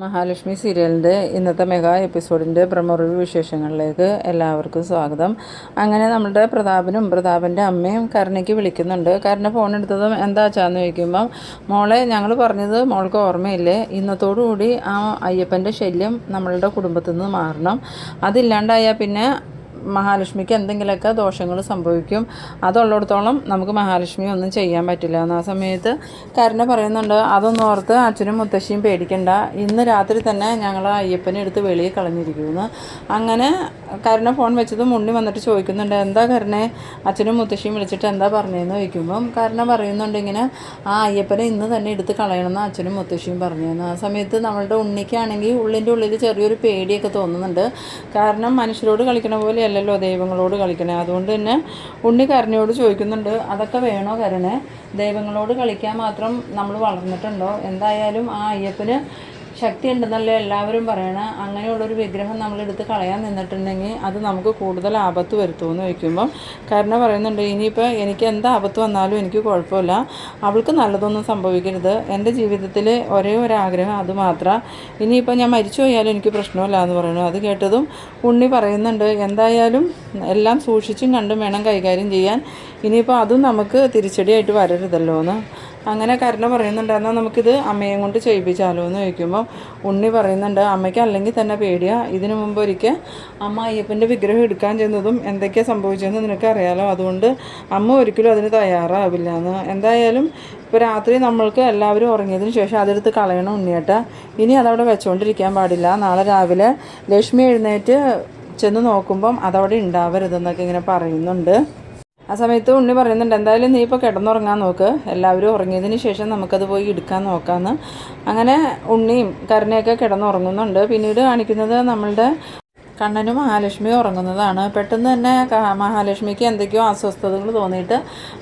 മഹാലക്ഷ്മി സീരിയലിൻ്റെ ഇന്നത്തെ mega എപ്പിസോഡിൻ്റെ promo review വിശേഷങ്ങളിലേക്ക് എല്ലാവർക്കും സ്വാഗതം. അങ്ങനെ നമ്മുടെ പ്രതാപൻ്റെ അമ്മയും കരുണയ്ക്ക് വിളിക്കുന്നുണ്ട്. കരുണ ഫോൺ എടുത്തതും എന്താ വെച്ചാന്ന് ചോദിക്കുമ്പം, മോളെ ഞങ്ങൾ പറഞ്ഞത് മോൾക്ക് ഓർമ്മയില്ലേ, ഇന്നത്തോടുകൂടി ആ അയ്യപ്പൻ്റെ ശല്യം നമ്മളുടെ കുടുംബത്തിൽ നിന്ന് മാറണം. അതില്ലാണ്ടായാൽ പിന്നെ മഹാലക്ഷ്മിക്ക് എന്തെങ്കിലുമൊക്കെ ദോഷങ്ങൾ സംഭവിക്കും. അതുള്ളിടത്തോളം നമുക്ക് മഹാലക്ഷ്മി ഒന്നും ചെയ്യാൻ പറ്റില്ല എന്ന്. ആ സമയത്ത് കരുണ പറയുന്നുണ്ട്, അതൊന്നും ഓർത്ത് അച്ഛനും മുത്തശ്ശിയും പേടിക്കണ്ട, ഇന്ന് രാത്രി തന്നെ ഞങ്ങൾ അയ്യപ്പനെ എടുത്ത് വെളിയിൽ കളഞ്ഞിരിക്കുമെന്ന്. അങ്ങനെ കരുണ ഫോൺ വെച്ചതും ഉണ്ണി വന്നിട്ട് ചോദിക്കുന്നുണ്ട്, എന്താ കരുണേ അച്ഛനും മുത്തശ്ശിയും വിളിച്ചിട്ട് എന്താ പറഞ്ഞതെന്ന് ചോദിക്കുമ്പം കരുണ പറയുന്നുണ്ട്, ഇങ്ങനെ ആ അയ്യപ്പനെ ഇന്ന് തന്നെ എടുത്ത് കളയണമെന്ന് അച്ഛനും മുത്തശ്ശിയും പറഞ്ഞതെന്ന്. ആ സമയത്ത് നമ്മളുടെ ഉണ്ണിക്കാണെങ്കിൽ ഉള്ളിൻ്റെ ഉള്ളിൽ ചെറിയൊരു പേടിയൊക്കെ തോന്നുന്നുണ്ട്. കാരണം മനുഷ്യരോട് കളിക്കണ പോലെ അല്ലല്ലോ ദൈവങ്ങളോട് കളിക്കണേ. അതുകൊണ്ട് തന്നെ ഉണ്ണി കരുണയോട് ചോദിക്കുന്നുണ്ട്, അതൊക്കെ വേണോ കരുണേ, ദൈവങ്ങളോട് കളിക്കാൻ മാത്രം നമ്മൾ വളർന്നിട്ടുണ്ടോ? എന്തായാലും ആ അയ്യപ്പന് ശക്തി ഉണ്ടെന്നല്ലേ എല്ലാവരും പറയണേ. അങ്ങനെയുള്ളൊരു വിഗ്രഹം നമ്മളെടുത്ത് കളയാൻ നിന്നിട്ടുണ്ടെങ്കിൽ അത് നമുക്ക് കൂടുതൽ ആപത്ത് വരുത്തുമെന്ന് ചോദിക്കുമ്പം കരുണ പറയുന്നുണ്ട്, ഇനിയിപ്പോൾ എനിക്ക് എന്ത് ആപത്ത് വന്നാലും എനിക്ക് കുഴപ്പമില്ല, അവൾക്ക് നല്ലതൊന്നും സംഭവിക്കരുത്. എൻ്റെ ജീവിതത്തിൽ ഒരേ ഒരു ആഗ്രഹം അത് മാത്രം, ഇനിയിപ്പോൾ ഞാൻ മരിച്ചു പോയാലും എനിക്ക് പ്രശ്നമില്ല എന്ന് പറയുന്നു. അത് കേട്ടതും ഉണ്ണി പറയുന്നുണ്ട്, എന്തായാലും എല്ലാം സൂക്ഷിച്ചും കണ്ടും വേണം കൈകാര്യം ചെയ്യാൻ, ഇനിയിപ്പോൾ അതും നമുക്ക് തിരിച്ചടിയായിട്ട് വരരുതല്ലോ എന്ന്. അങ്ങനെ കരുണ പറയുന്നുണ്ട്, എന്നാൽ നമുക്കിത് അമ്മയും കൊണ്ട് ചെയ്യിപ്പിച്ചാലോ എന്ന് ചോദിക്കുമ്പോൾ ഉണ്ണി പറയുന്നുണ്ട്, അമ്മയ്ക്ക് അല്ലെങ്കിൽ തന്നെ പേടിയാണ്. ഇതിനു മുമ്പ് ഒരിക്കൽ അമ്മ അയ്യപ്പൻ്റെ വിഗ്രഹം എടുക്കാൻ ചെന്നതും എന്തൊക്കെയാണ് സംഭവിച്ചതെന്ന് നിനക്കറിയാലോ, അതുകൊണ്ട് അമ്മ ഒരിക്കലും അതിന് തയ്യാറാവില്ല എന്ന്. എന്തായാലും ഇപ്പോൾ രാത്രി നമ്മൾക്ക് എല്ലാവരും ഉറങ്ങിയതിന് ശേഷം അതെടുത്ത് കളയണം ഉണ്ണിയേട്ടാ, ഇനി അതവിടെ വെച്ചുകൊണ്ടിരിക്കാൻ പാടില്ല. നാളെ രാവിലെ ലക്ഷ്മി എഴുന്നേറ്റ് ചെന്ന് നോക്കുമ്പം അതവിടെ ഉണ്ടാവരുതെന്നൊക്കെ ഇങ്ങനെ പറയുന്നുണ്ട്. ആ സമയത്ത് ഉണ്ണി പറയുന്നുണ്ട്, എന്തായാലും നീ ഇപ്പോൾ കിടന്നുറങ്ങാൻ നോക്ക്, എല്ലാവരും ഉറങ്ങിയതിന് ശേഷം നമുക്കത് പോയി എടുക്കാൻ നോക്കാമെന്ന്. അങ്ങനെ ഉണ്ണിയും കരുണയൊക്കെ കിടന്നുറങ്ങുന്നുണ്ട്. പിന്നീട് കാണിക്കുന്നത് നമ്മളുടെ കണ്ണനും മഹാലക്ഷ്മിയും ഉറങ്ങുന്നതാണ്. പെട്ടെന്ന് തന്നെ മഹാലക്ഷ്മിക്ക് എന്തൊക്കെയോ അസ്വസ്ഥതകൾ തോന്നിയിട്ട്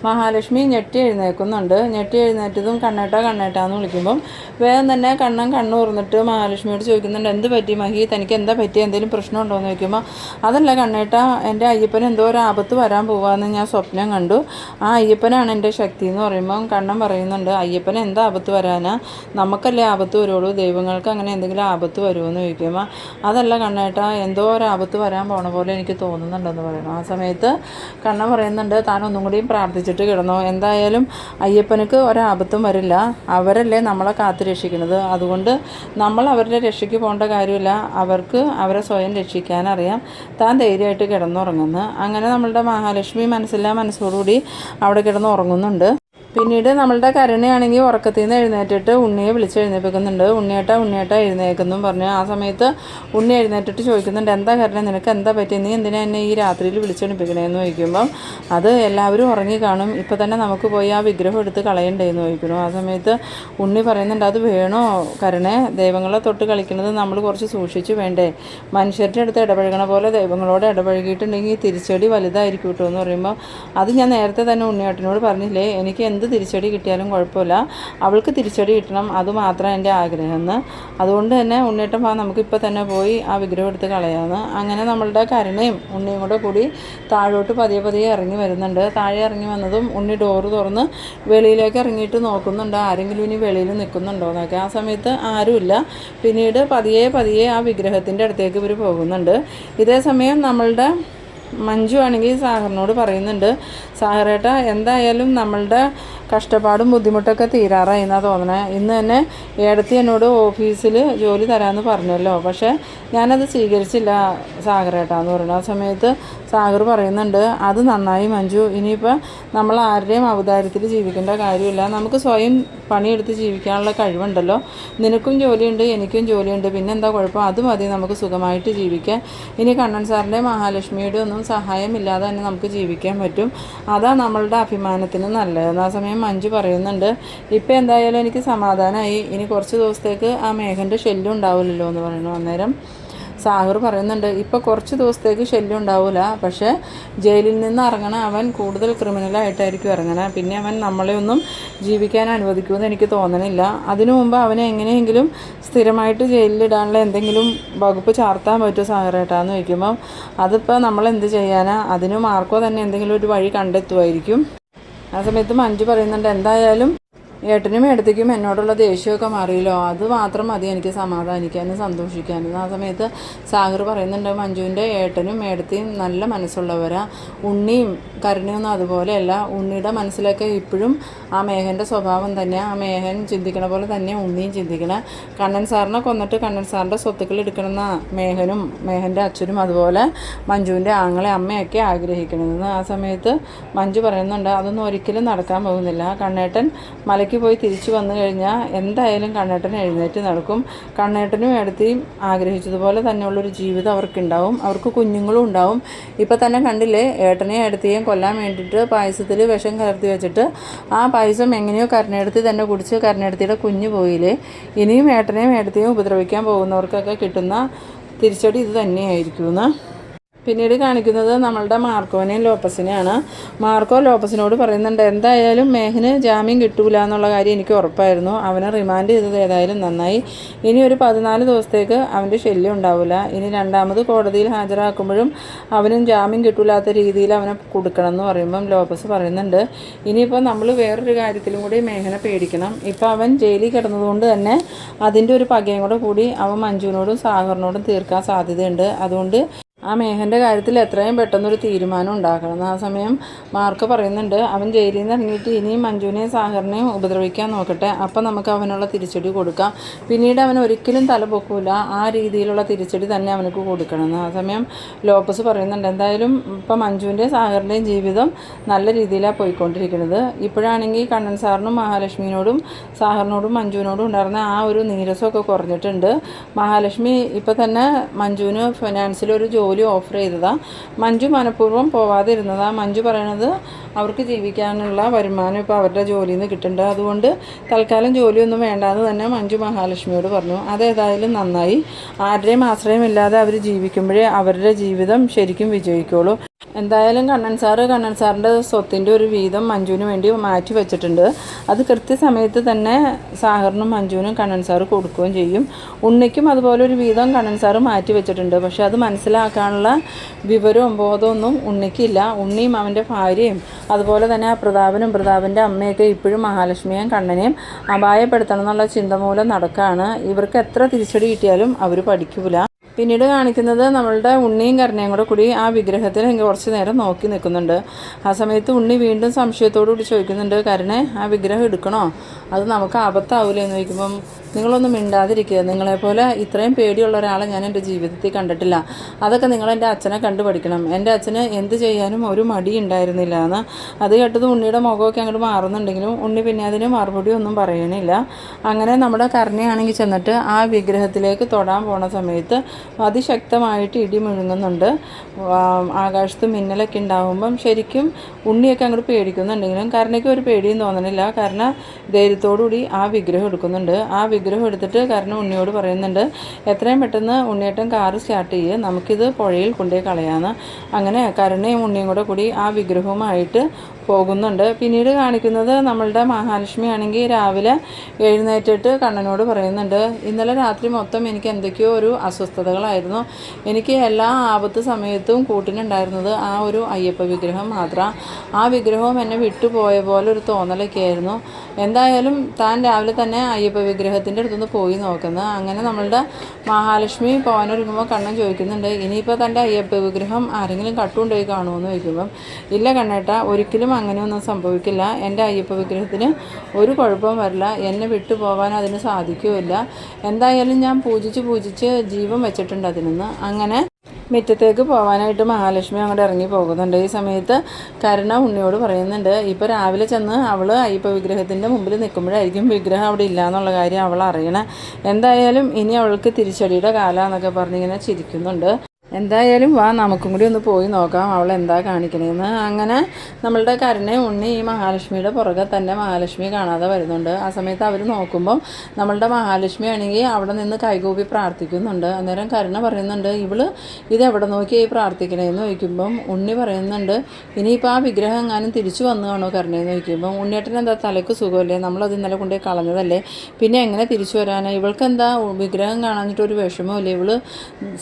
മഹാലക്ഷ്മി ഞെട്ടി എഴുന്നേൽക്കുന്നുണ്ട്. ഞെട്ടി എഴുന്നേറ്റതും കണ്ണേട്ടാന്ന് വിളിക്കുമ്പം വേഗം തന്നെ കണ്ണു തുറന്നിട്ട് മഹാലക്ഷ്മിയോട് ചോദിക്കുന്നുണ്ട്, എന്ത് പറ്റി മഹി, തനിക്ക് എന്താ പറ്റി, എന്തെങ്കിലും പ്രശ്നമുണ്ടോ എന്ന് ചോദിക്കുമ്പോൾ, അതല്ല കണ്ണേട്ട, എൻ്റെ അയ്യപ്പന് എന്തോ ഒരു ആപത്ത് വരാൻ പോവാമെന്ന് ഞാൻ സ്വപ്നം കണ്ടു, ആ അയ്യപ്പനാണ് എൻ്റെ ശക്തി എന്ന് പറയുമ്പം കണ്ണൻ പറയുന്നുണ്ട്, അയ്യപ്പന് എന്താ ആപത്ത് വരാനാ, നമുക്കല്ലേ ആപത്ത് വരുള്ളൂ, ദൈവങ്ങൾക്ക് അങ്ങനെ എന്തെങ്കിലും ആപത്ത് വരുമോ എന്ന് ചോദിക്കുമ്പോൾ, അതല്ല കണ്ണേട്ട, എന്തോ ഒരാപത്ത് വരാൻ പോണ പോലെ എനിക്ക് തോന്നുന്നുണ്ടെന്ന് പറയുന്നു. ആ സമയത്ത് കണ്ണൻ പറയുന്നുണ്ട്, താൻ ഒന്നും കൂടിയും പ്രാർത്ഥിച്ചിട്ട് കിടന്നോ, എന്തായാലും അയ്യപ്പനക്ക് ഒരാപത്തും വരില്ല, അവരല്ലേ നമ്മളെ കാത്തു രക്ഷിക്കുന്നത്, അതുകൊണ്ട് നമ്മൾ അവരുടെ രക്ഷയ്ക്ക് പോകേണ്ട കാര്യമില്ല, അവർക്ക് അവരെ സ്വയം രക്ഷിക്കാനറിയാം, താൻ ധൈര്യമായിട്ട് കിടന്നുറങ്ങുന്നു. അങ്ങനെ നമ്മളുടെ മഹാലക്ഷ്മി മനസ്സോടുകൂടി അവിടെ കിടന്നുറങ്ങുന്നുണ്ട്. പിന്നീട് നമ്മളുടെ കരുണയാണെങ്കിൽ ഉറക്കത്തിൽ നിന്ന് എഴുന്നേറ്റിട്ട് ഉണ്ണിയെ വിളിച്ച് എഴുന്നേൽപ്പിക്കുന്നുണ്ട്. ഉണ്ണിയേട്ട എഴുന്നേൽക്കുന്നു പറഞ്ഞു. ആ സമയത്ത് ഉണ്ണി എഴുന്നേറ്റിട്ട് ചോദിക്കുന്നുണ്ട്, എന്താ കരുണ, നിനക്ക് എന്താ പറ്റി, നീ എന്തിനാ എന്നെ ഈ രാത്രിയിൽ വിളിച്ചെഴുന്നേൽപ്പിക്കണേന്ന് ചോദിക്കുമ്പം, അത് എല്ലാവരും ഉറങ്ങി കാണും, ഇപ്പോൾ തന്നെ നമുക്ക് പോയി ആ വിഗ്രഹം എടുത്ത് കളയണ്ടേന്ന് ചോദിക്കുന്നു. ആ സമയത്ത് ഉണ്ണി പറയുന്നുണ്ട്, അത് വേണോ കരുണേ, ദൈവങ്ങളെ തൊട്ട് കളിക്കുന്നത് നമ്മൾ കുറച്ച് സൂക്ഷിച്ച് വേണ്ടേ, മനുഷ്യരുടെ അടുത്ത് ഇടപഴകണ പോലെ ദൈവങ്ങളോട് ഇടപഴകിയിട്ടുണ്ടെങ്കിൽ തിരിച്ചടി വലുതായിരിക്കും കേട്ടോ എന്ന് പറയുമ്പോൾ, അത് ഞാൻ നേരത്തെ തന്നെ ഉണ്ണിയേട്ടനോട് പറഞ്ഞില്ലേ, എനിക്ക് എന്ത് തിരിച്ചടി കിട്ടിയാലും കുഴപ്പമില്ല, അവൾക്ക് തിരിച്ചടി കിട്ടണം, അതുമാത്രം എൻ്റെ ആഗ്രഹം എന്ന്. അതുകൊണ്ട് തന്നെ ഉണ്ണിയേട്ടൻ നമുക്കിപ്പോൾ തന്നെ പോയി ആ വിഗ്രഹം എടുത്ത് കളയാമെന്ന്. അങ്ങനെ നമ്മളുടെ കരുണയും ഉണ്ണിയും കൂടെ കൂടി താഴോട്ട് പതിയെ ഇറങ്ങി വരുന്നുണ്ട്. താഴെ ഇറങ്ങി വന്നതും ഉണ്ണി ഡോറ് തുറന്ന് വെളിയിലേക്ക് ഇറങ്ങിയിട്ട് നോക്കുന്നുണ്ട്, ആരെങ്കിലും ഇനി വെളിയിൽ നിൽക്കുന്നുണ്ടോ എന്നൊക്കെ. ആ സമയത്ത് ആരുമില്ല. പിന്നീട് പതിയെ ആ വിഗ്രഹത്തിൻ്റെ അടുത്തേക്ക് ഇവർ പോകുന്നുണ്ട്. ഇതേ സമയം നമ്മളുടെ മഞ്ജു ആണെങ്കിൽ സാഗറിനോട് പറയുന്നുണ്ട്, സാഗറേട്ട, എന്തായാലും നമ്മളുടെ കഷ്ടപ്പാടും ബുദ്ധിമുട്ടൊക്കെ തീരാറായി എന്നാണ് തോന്നണേ, ഇന്ന് തന്നെ ഏടത്തി എന്നോട് ഓഫീസിൽ ജോലി തരാമെന്ന് പറഞ്ഞല്ലോ, പക്ഷേ ഞാനത് സ്വീകരിച്ചില്ല സാഗറേട്ടാന്ന് പറയുന്നു. ആ സമയത്ത് സാഗർ പറയുന്നുണ്ട്, അത് നന്നായി മഞ്ജു, ഇനിയിപ്പോൾ നമ്മൾ ആരുടെയും ഔദാര്യത്തിൽ ജീവിക്കേണ്ട കാര്യമില്ല, നമുക്ക് സ്വയം പണിയെടുത്ത് ജീവിക്കാനുള്ള കഴിവുണ്ടല്ലോ, നിനക്കും ജോലിയുണ്ട് എനിക്കും ജോലിയുണ്ട്, പിന്നെന്താ കുഴപ്പം, അത് മതി നമുക്ക് സുഖമായിട്ട് ജീവിക്കാൻ, ഇനി കണ്ണൻ സാറിൻ്റെ മഹാലക്ഷ്മിയുടെ ഒന്നും സഹായമില്ലാതെ തന്നെ നമുക്ക് ജീവിക്കാൻ പറ്റും, അതാ നമ്മളുടെ അഭിമാനത്തിന് നല്ലത്. ആ സമയം മഞ്ജു പറയുന്നുണ്ട്, ഇപ്പം എന്തായാലും എനിക്ക് സമാധാനമായി, ഇനി കുറച്ച് ദിവസത്തേക്ക് ആ മേഘൻ്റെ ശല്യം ഉണ്ടാവില്ലല്ലോ എന്ന് പറയുന്നു. അന്നേരം സാഗർ പറയുന്നുണ്ട്, ഇപ്പോൾ കുറച്ച് ദിവസത്തേക്ക് ശല്യം ഉണ്ടാവില്ല, പക്ഷേ ജയിലിൽ നിന്ന് ഇറങ്ങണ അവൻ കൂടുതൽ ക്രിമിനലായിട്ടായിരിക്കും ഇറങ്ങണേ, പിന്നെ അവൻ നമ്മളെ ഒന്നും ജീവിക്കാൻ അനുവദിക്കുമെന്ന് എനിക്ക് തോന്നണില്ല, അതിനു മുമ്പ് അവനെ എങ്ങനെയെങ്കിലും സ്ഥിരമായിട്ട് ജയിലിലിടാനുള്ള എന്തെങ്കിലും വകുപ്പ് ചാർത്താൻ പറ്റുമോ സാഗറേട്ടാന്ന് ചോദിക്കുമ്പം, അതിപ്പോൾ നമ്മൾ എന്ത് ചെയ്യാനാ, അതിനും ആർക്കോ തന്നെ എന്തെങ്കിലും ഒരു വഴി കണ്ടെത്തുമായിരിക്കും. ആ സമയത്ത് മഞ്ജു പറയുന്നുണ്ട്, എന്തായാലും ഏട്ടനും ഏട്ടത്തിക്കും എന്നോടുള്ള ദേഷ്യമൊക്കെ മാറിയല്ലോ, അത് മാത്രം മതി എനിക്ക് സമാധാനിക്കാനും സന്തോഷിക്കാനും. ആ സമയത്ത് സാഗർ പറയുന്നുണ്ട്, മഞ്ജുവിൻ്റെ ഏട്ടനും ഏട്ടത്തിയും നല്ല മനസ്സുള്ളവരാ, ഉണ്ണിയും കരുണയൊന്നും അതുപോലെയല്ല. ഉണ്ണിയുടെ മനസ്സിലൊക്കെ ഇപ്പോഴും ആ മേഘൻ്റെ സ്വഭാവം തന്നെ, ആ മേഘൻ ചിന്തിക്കണ പോലെ തന്നെ ഉണ്ണിയും ചിന്തിക്കണ. കണ്ണൻ സാറിനെ കൊന്നിട്ട് കണ്ണൻ സാറിൻ്റെ സ്വത്തുക്കൾ എടുക്കണമെന്ന മേഘനും മേഘൻ്റെ അച്ഛനും അതുപോലെ മഞ്ജുവിൻ്റെ ആങ്ങളെ അമ്മയൊക്കെ ആഗ്രഹിക്കണമെന്ന്. ആ സമയത്ത് മഞ്ജു പറയുന്നുണ്ട്, അതൊന്നും ഒരിക്കലും നടക്കാൻ പോകുന്നില്ല. കണ്ണേട്ടൻ മലയ്ക്ക് പോയി തിരിച്ചു വന്നു കഴിഞ്ഞാൽ എന്തായാലും കണ്ണേട്ടൻ എഴുന്നേറ്റ് നടക്കും. കണ്ണേട്ടനും ഏടത്തിയും ആഗ്രഹിച്ചതുപോലെ തന്നെയുള്ളൊരു ജീവിതം അവർക്കുണ്ടാവും, അവർക്ക് കുഞ്ഞുങ്ങളും ഉണ്ടാവും. ഇപ്പം തന്നെ കണ്ടില്ലേ, ഏട്ടനെയും ഏടത്തിയെയും കൊല്ലാൻ വേണ്ടിയിട്ട് പായസത്തിൽ വിഷം കലർത്തി വെച്ചിട്ട് ആ പായസം എങ്ങനെയോ കരുണേടത്തി തന്നെ കുടിച്ച് കരുണേടത്തിയുടെ കുഞ്ഞ് പോയില്ലേ. ഇനിയും ഏട്ടനെയും ഏടത്തിയും ഉപദ്രവിക്കാൻ പോകുന്നവർക്കൊക്കെ കിട്ടുന്ന തിരിച്ചടി ഇത് തന്നെയായിരിക്കുമെന്ന്. പിന്നീട് കാണിക്കുന്നത് നമ്മളുടെ മാർക്കോനെയും ലോപ്പസിനെയാണ്. മാർക്കോ ലോപ്പസിനോട് പറയുന്നുണ്ട്, എന്തായാലും മേഘന് ജാമ്യം കിട്ടൂല എന്നുള്ള കാര്യം എനിക്ക് ഉറപ്പായിരുന്നു. അവനെ റിമാൻഡ് ചെയ്തത് ഏതായാലും നന്നായി. ഇനി ഒരു 14 ദിവസത്തേക്ക് അവൻ്റെ ശല്യം ഉണ്ടാവില്ല. ഇനി രണ്ടാമത് കോടതിയിൽ ഹാജരാക്കുമ്പോഴും അവനും ജാമ്യം കിട്ടൂലാത്ത രീതിയിൽ അവനെ കൊടുക്കണം എന്ന് പറയുമ്പം ലോപ്പസ് പറയുന്നുണ്ട്, ഇനിയിപ്പോൾ നമ്മൾ വേറൊരു കാര്യത്തിലും കൂടി മേഘനെ പേടിക്കണം. ഇപ്പോൾ അവൻ ജയിലിൽ കിടന്നതുകൊണ്ട് തന്നെ അതിൻ്റെ ഒരു പകയും കൂടി അവൻ മഞ്ജുവിനോടും സാഗറിനോടും തീർക്കാൻ സാധ്യതയുണ്ട്. അതുകൊണ്ട് ആ മേഘൻ്റെ കാര്യത്തിൽ എത്രയും പെട്ടെന്നൊരു തീരുമാനം ഉണ്ടാക്കണം. ആ സമയം മാർക്ക് പറയുന്നുണ്ട്, അവൻ ജയിലിൽ നിന്ന് ഇറങ്ങിയിട്ട് ഇനിയും മഞ്ജുവിനെയും സാഗറിനെയും ഉപദ്രവിക്കാൻ നോക്കട്ടെ, അപ്പം നമുക്ക് അവനുള്ള തിരിച്ചടി കൊടുക്കാം. പിന്നീട് അവൻ ഒരിക്കലും തല പൊക്കൂല, ആ രീതിയിലുള്ള തിരിച്ചടി തന്നെ അവനക്ക് കൊടുക്കണമെന്ന്. ആ സമയം ലോപ്പസ് പറയുന്നുണ്ട്, എന്തായാലും ഇപ്പം മഞ്ജുവിൻ്റെയും സാഗറിൻ്റെയും ജീവിതം നല്ല രീതിയിലാണ് പോയിക്കൊണ്ടിരിക്കുന്നത്. ഇപ്പോഴാണെങ്കിൽ കണ്ണൻ സാറിനും മഹാലക്ഷ്മിയോടും സാഗറിനോടും മഞ്ജുവിനോടും ഉണ്ടായിരുന്ന ആ ഒരു നീരസമൊക്കെ കുറഞ്ഞിട്ടുണ്ട്. മഹാലക്ഷ്മി ഇപ്പം തന്നെ മഞ്ജുവിന് ഫിനാൻസിലൊരു ജോലി ഓഫർ ചെയ്തതാണ്. മഞ്ജു മനഃപൂർവ്വം പോവാതിരുന്നതാണ്. മഞ്ജു പറയണത് അവർക്ക് ജീവിക്കാനുള്ള വരുമാനം ഇപ്പോൾ അവരുടെ ജോലിയിൽ നിന്ന് കിട്ടുന്നുണ്ട്, അതുകൊണ്ട് തൽക്കാലം ജോലിയൊന്നും വേണ്ടാന്ന് തന്നെ മഞ്ജു മഹാലക്ഷ്മിയോട് പറഞ്ഞു. അതേതായാലും നന്നായി. ആരുടെയും ആശ്രയമില്ലാതെ അവർ ജീവിക്കുമ്പോഴേ അവരുടെ ജീവിതം ശരിക്കും വിജയിക്കുള്ളൂ. എന്തായാലും കണ്ണൻ സാറിൻ്റെ സ്വത്തിൻ്റെ ഒരു വീതം മഞ്ജുവിന് വേണ്ടി മാറ്റി വെച്ചിട്ടുണ്ട്. അത് കൃത്യസമയത്ത് തന്നെ സാഗറിനും മഞ്ജുവിനും കണ്ണൻ സാറ് കൊടുക്കുകയും ചെയ്യും. ഉണ്ണിക്കും അതുപോലെ ഒരു വീതം കണ്ണൻ സാറ് മാറ്റി വെച്ചിട്ടുണ്ട്. പക്ഷെ അത് മനസ്സിലാക്കാനുള്ള വിവരവും ബോധമൊന്നും ഉണ്ണിക്കില്ല. ഉണ്ണിയും അവൻ്റെ ഭാര്യയും അതുപോലെ തന്നെ ആ പ്രതാപൻ്റെ അമ്മയൊക്കെ ഇപ്പോഴും മഹാലക്ഷ്മിയെയും കണ്ണനെയും അപായപ്പെടുത്തണം എന്നുള്ള ചിന്ത മൂലം നടക്കുകയാണ്. ഇവർക്ക് എത്ര തിരിച്ചടി കിട്ടിയാലും അവർ പഠിക്കൂല. പിന്നീട് കാണിക്കുന്നത് നമ്മളുടെ ഉണ്ണിയും കരുണയും കൂടി ആ വിഗ്രഹത്തിൽ കുറച്ച് നേരം നോക്കി നിൽക്കുന്നുണ്ട്. ആ സമയത്ത് ഉണ്ണി വീണ്ടും സംശയത്തോടു കൂടി ചോദിക്കുന്നുണ്ട്, കരുണെ ആ വിഗ്രഹം എടുക്കണോ, അത് നമുക്ക് ആപത്താവില്ല എന്ന് ചോദിക്കുമ്പം നിങ്ങളൊന്നും മിണ്ടാതിരിക്കുക, നിങ്ങളെപ്പോലെ ഇത്രയും പേടിയുള്ള ഒരാളെ ഞാൻ എൻ്റെ ജീവിതത്തിൽ കണ്ടിട്ടില്ല. അതൊക്കെ നിങ്ങൾ എൻ്റെ അച്ഛനെ കണ്ടു പഠിക്കണം. എൻ്റെ അച്ഛന് എന്ത് ചെയ്യാനും ഒരു മടി ഉണ്ടായിരുന്നില്ല എന്ന്. അത് കേട്ടത് ഉണ്ണിയുടെ മുഖമൊക്കെ അങ്ങോട്ട് മാറുന്നുണ്ടെങ്കിലും ഉണ്ണി പിന്നെ അതിന് മറുപടി ഒന്നും പറയണില്ല. അങ്ങനെ നമ്മുടെ കരുണയാണെങ്കിൽ ചെന്നിട്ട് ആ വിഗ്രഹത്തിലേക്ക് തൊടാൻ പോണ സമയത്ത് അതിശക്തമായിട്ട് ഇടി മുഴങ്ങുന്നുണ്ട്. ആകാശത്ത് മിന്നലൊക്കെ ഉണ്ടാകുമ്പം ശരിക്കും ഉണ്ണിയൊക്കെ അങ്ങോട്ട് പേടിക്കുന്നുണ്ടെങ്കിലും കരുണയ്ക്ക് ഒരു പേടിയും തോന്നണില്ല. കാരണം ധൈര്യത്തോടുകൂടി ആ വിഗ്രഹം എടുക്കുന്നുണ്ട്. ആ വിഗ്രഹം എടുത്തിട്ട് കരുണ ഉണ്ണിയോട് പറയുന്നുണ്ട്, എത്രയും പെട്ടെന്ന് ഉണ്ണിയേട്ടൻ കാറ് സ്റ്റാർട്ട് ചെയ്യുക, നമുക്കിത് പുഴയിൽ കൊണ്ടുപോയി കളയാമെന്ന്. അങ്ങനെ കരുണയും ഉണ്ണിയും കൂടി ആ വിഗ്രഹവുമായിട്ട് പോകുന്നുണ്ട്. പിന്നീട് കാണിക്കുന്നത് നമ്മളുടെ മഹാലക്ഷ്മി ആണെങ്കിൽ രാവിലെ എഴുന്നേറ്റിട്ട് കണ്ണനോട് പറയുന്നുണ്ട്, ഇന്നലെ രാത്രി മൊത്തം എനിക്ക് എന്തൊക്കെയോ ഒരു അസ്വസ്ഥതകളായിരുന്നു. എനിക്ക് എല്ലാ ആപത്ത് സമയത്തും കൂട്ടിനുണ്ടായിരുന്നത് ആ ഒരു അയ്യപ്പ വിഗ്രഹം മാത്രം. ആ വിഗ്രഹവും എന്നെ വിട്ടുപോയ പോലെ ഒരു തോന്നലൊക്കെ ആയിരുന്നു. എന്തായാലും താൻ രാവിലെ തന്നെ അയ്യപ്പ വിഗ്രഹത്തിൻ്റെ അടുത്തുനിന്ന് പോയി നോക്കുന്നത്. അങ്ങനെ നമ്മളുടെ മഹാലക്ഷ്മി പോകാനൊരുങ്ങുമ്പോൾ കണ്ണൻ ചോദിക്കുന്നുണ്ട്, ഇനിയിപ്പോൾ തൻ്റെ അയ്യപ്പ വിഗ്രഹം ആരെങ്കിലും കട്ടുകൊണ്ടുപോയി കാണുമെന്ന് ചോദിക്കുമ്പം, ഇല്ല കണ്ണേട്ട, ഒരിക്കലും അങ്ങനെയൊന്നും സംഭവിക്കില്ല. എൻ്റെ അയ്യപ്പ വിഗ്രഹത്തിന് ഒരു കുഴപ്പവും വരില്ല. എന്നെ വിട്ടു പോകാൻ അതിന് സാധിക്കുകയില്ല. എന്തായാലും ഞാൻ പൂജിച്ച് ജീവൻ വെച്ചിട്ടുണ്ട് അതിനൊന്ന്. അങ്ങനെ മുറ്റത്തേക്ക് പോകാനായിട്ട് മഹാലക്ഷ്മി അങ്ങോട്ട് ഇറങ്ങി പോകുന്നുണ്ട്. ഈ സമയത്ത് കരുണ ഉണ്ണിയോട് പറയുന്നുണ്ട്, ഇപ്പോൾ രാവിലെ ചെന്ന് അവൾ അയ്യപ്പ വിഗ്രഹത്തിൻ്റെ മുമ്പിൽ നിൽക്കുമ്പോഴായിരിക്കും വിഗ്രഹം അവിടെ ഇല്ല എന്നുള്ള കാര്യം അവൾ അറിയണേ. എന്തായാലും ഇനി അവൾക്ക് തിരിച്ചടിയുടെ കാലമാണെന്നൊക്കെ പറഞ്ഞിങ്ങനെ ചിരിക്കുന്നുണ്ട്. എന്തായാലും വാ, നമുക്കും കൂടി ഒന്ന് പോയി നോക്കാം അവൾ എന്താ കാണിക്കണേന്ന്. അങ്ങനെ നമ്മളുടെ കരുണയും ഉണ്ണി ഈ മഹാലക്ഷ്മിയുടെ പുറകെ തന്നെ മഹാലക്ഷ്മി കാണാതെ വരുന്നുണ്ട്. ആ സമയത്ത് അവർ നോക്കുമ്പം നമ്മളുടെ മഹാലക്ഷ്മി ആണെങ്കിൽ അവിടെ നിന്ന് കൈകൂപ്പി പ്രാർത്ഥിക്കുന്നുണ്ട്. അന്നേരം കരുണ പറയുന്നുണ്ട്, ഇവള് ഇതെവിടെ നോക്കിയായി പ്രാർത്ഥിക്കണേന്ന് ചോദിക്കുമ്പം ഉണ്ണി പറയുന്നുണ്ട്, ഇനിയിപ്പോൾ ആ വിഗ്രഹം എങ്ങാനും തിരിച്ചു വന്നു കാണോ കരുണേന്ന് ചോദിക്കുമ്പം ഉണ്ണിയേട്ടൻ എന്താ തലയ്ക്ക് സുഖമല്ലേ, നമ്മളത് ഇന്നലെ കൊണ്ടുപോയി കളഞ്ഞതല്ലേ, പിന്നെ എങ്ങനെ തിരിച്ചു വരാനാണ്, ഇവൾക്ക് എന്താ വിഗ്രഹം കാണാഞ്ഞിട്ടൊരു വിഷമമില്ലേ, ഇവള്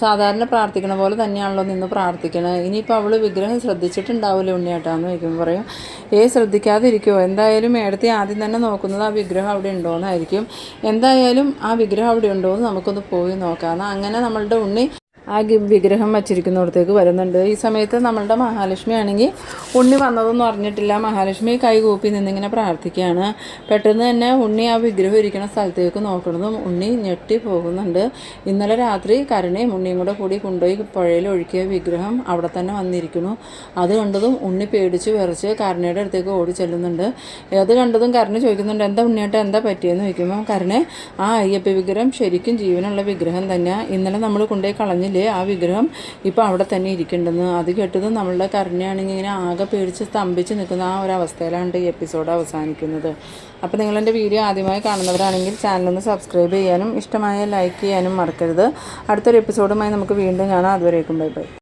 സാധാരണ പ്രാർത്ഥിക്കണ പോലെ തന്നെയാണല്ലോ നിന്ന് പ്രാർത്ഥിക്കണത്. ഇനിയിപ്പോൾ അവൾ വിഗ്രഹം ശ്രദ്ധിച്ചിട്ടുണ്ടാവില്ല ഉണ്ണിയേട്ടാന്ന് ചോദിക്കുമ്പോൾ പറയും, ശ്രദ്ധിക്കാതിരിക്കുമോ, എന്തായാലും മേടത്തി ആദ്യം തന്നെ നോക്കുന്നത് ആ വിഗ്രഹം അവിടെ ഉണ്ടോയെന്നായിരിക്കും. എന്തായാലും ആ വിഗ്രഹം അവിടെ ഉണ്ടോ എന്ന് നമുക്കൊന്ന് പോയി നോക്കാം. അങ്ങനെ നമ്മളുടെ ഉണ്ണി ആ വിഗ്രഹം വച്ചിരിക്കുന്നിടത്തേക്ക് വരുന്നുണ്ട്. ഈ സമയത്ത് നമ്മളുടെ മഹാലക്ഷ്മി ആണെങ്കിൽ ഉണ്ണി വന്നതൊന്നും അറിഞ്ഞിട്ടില്ല. മഹാലക്ഷ്മി കൈകൂപ്പി നിന്നിങ്ങനെ പ്രാർത്ഥിക്കുകയാണ്. പെട്ടെന്ന് തന്നെ ഉണ്ണി ആ വിഗ്രഹം ഇരിക്കുന്ന സ്ഥലത്തേക്ക് നോക്കുന്നതും ഉണ്ണി ഞെട്ടി പോകുന്നുണ്ട്. ഇന്നലെ രാത്രി കരുണയും ഉണ്ണിയും കൂടി കൊണ്ടുപോയി പുഴയിൽ ഒഴുക്കിയ വിഗ്രഹം അവിടെ തന്നെ വന്നിരിക്കുന്നു. അത് കണ്ടതും ഉണ്ണി പേടിച്ച് വിറച്ച് കരുണയുടെ അടുത്തേക്ക് ഓടി ചെല്ലുന്നുണ്ട്. അത് കണ്ടതും കരുണ ചോദിക്കുന്നുണ്ട്, എന്താ ഉണ്ണിയേട്ടാ, എന്താ പറ്റിയെന്ന് ചോദിക്കുമ്പോൾ കരുണ, ആ അയ്യപ്പ വിഗ്രഹം ശരിക്കും ജീവനുള്ള വിഗ്രഹം തന്നെയാണ്. ഇന്നലെ നമ്മൾ കൊണ്ടുപോയി കളഞ്ഞില്ലേ ആ വിഗ്രഹം ഇപ്പോൾ അവിടെ തന്നെ ഇരിക്കേണ്ടെന്ന്. അത് കേട്ടതും നമ്മളുടെ കരുണയാണെങ്കിൽ ഇങ്ങനെ ആകെ പേടിച്ച് സ്തംഭിച്ച് നിൽക്കുന്ന ആ ഒരു അവസ്ഥയിലാണ് ഈ എപ്പിസോഡ് അവസാനിക്കുന്നത്. അപ്പോൾ നിങ്ങളെൻ്റെ വീഡിയോ ആദ്യമായി കാണുന്നവരാണെങ്കിൽ ചാനലൊന്ന് സബ്സ്ക്രൈബ് ചെയ്യാനും ഇഷ്ടമായ ലൈക്ക് ചെയ്യാനും മറക്കരുത്. അടുത്തൊരു എപ്പിസോഡുമായി നമുക്ക് വീണ്ടും കാണാം. അതുവരേക്കും ബൈ ബൈ.